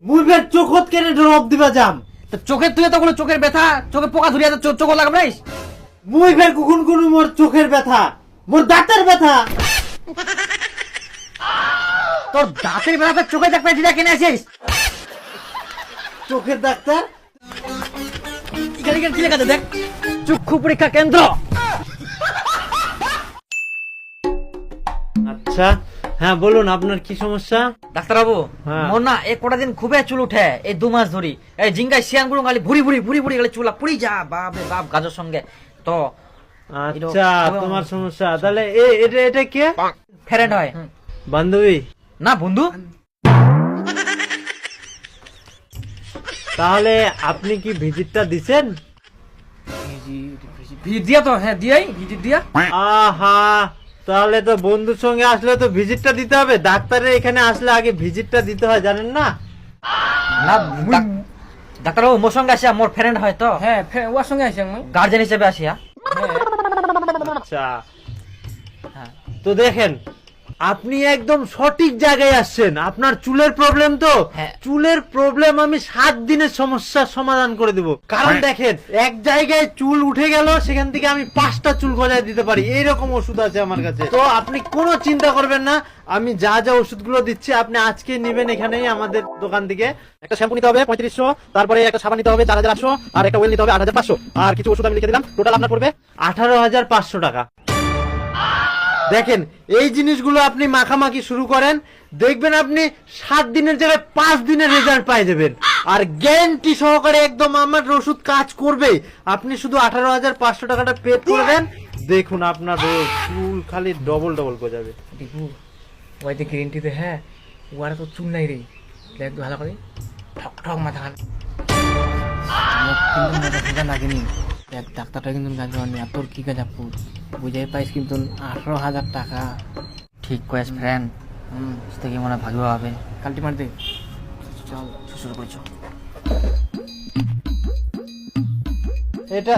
মুই ফের চোখত কেনে ড্রপ দিবা যাম। তো চোখের তুই তখন চোখের ব্যথা, চোখে পোকা ধরিয়া চোখ লাগাবাইস। মুই ফের কখন কোন মোর চোখের ব্যথা, মোর দাঁতের ব্যথা। তোর দাঁতের ব্যথা চোখে ডাক্তার দিদা কেনে আসিস? চোখের ডাক্তার এখানে কি লেখা আছে দেখ, চক্ষু পরীক্ষা কেন্দ্র। আচ্ছা হ্যাঁ বলুন আপনার কি সমস্যা? ডাক্তারবাবু, হ্যাঁ। মোর না এই কটা দিন খুবই চুল উঠে, এই 2 মাস ধরি। এই জিঙ্গাই শিয়ান গুলো খালি ভুড়ি ভুড়ি ভুড়ি ভুড়ি গেলে চুলা পুড়ি যা, বাপ রে বাপ, গাজর সঙ্গে। তো আচ্ছা তোমার সমস্যা তাহলে এটা কে? ফ্রেন্ড হয় বান্ধবী? না বন্ধু। তাহলে আপনি কি ভিজিটটা দিছেন? ভিজিট দিয়া তো, হ্যাঁ দিয়াই, ভিজিট দিয়া। আহা, তাহলে তো বন্ধুর সঙ্গে আসলে তো ভিজিটটা দিতে হবে। ডাক্তারের এখানে আসলে আগে ভিজিটটা দিতে হয়, জানেন না? না ডাক্তারবাবু মোর সঙ্গে আসিয়া, মোর ফ্রেন্ড হয় তো। হ্যাঁ ওর সঙ্গে আসি আমি। গার্জেন হিসেবে আসিয়া। আচ্ছা তো দেখেন, আপনি একদম সঠিক জায়গায় আসছেন। আপনার চুলের প্রবলেম তো, হ্যাঁ। চুলের প্রবলেম আমি 7 দিনের সমস্যার সমাধান করে দেব। কারণ দেখেন, এক জায়গায় চুল উঠে গেল, সেখান থেকে আমি 5টা চুল গজায় দিতে পারি, এইরকম ওষুধ আছে আমার কাছে। তো আপনি কোনো চিন্তা করবেন না, আমি যা যা ওষুধগুলো দিচ্ছি আপনি আজকে নেবেন এখানেই আমাদের দোকান থেকে। একটা শ্যাম্পু নিতে হবে 3500, তারপরে একটা সাবান নিতে হবে 4800, আর একটা ওয়েল নিতে হবে 8500, আর কিছু ওষুধ আমি লিখে দিলাম। টোটাল আপনার পড়বে 18,500 টাকা। দেখেন, এই জিনিসগুলো আপনি মাখামাখি শুরু করেন, দেখবেন আপনি 7 দিনের জায়গায় 5 দিনের রেজাল্ট পাই যাবেন। আর গ্যারান্টি সহকারে একদম আমার ওষুধ কাজ করবে। আপনি শুধু 18,500 টাকাটা পে করে দেন, দেখুন আপনার চুল খালি ডবল ডবল গজাবে। দেখু ওইতে গ্যারেন্টিতে, হ্যাঁ ওরা তো চুল নাই রে, দেখ ভালো করে ঠক ঠক মাথা খান। কিন্তু মাথা খান লাগেনি, দেখ ডাক্তারটা কিন্তু গাছ নেই। আর তোর কি গাছ আপু বুঝাই পাইস কিন্তু 18,000 টাকা। ঠিক কয়েস ফ্রেন্ড, থেকে মনে হয় ভালো হবে। কালটি মার দে, চল শুরু করছো। এটা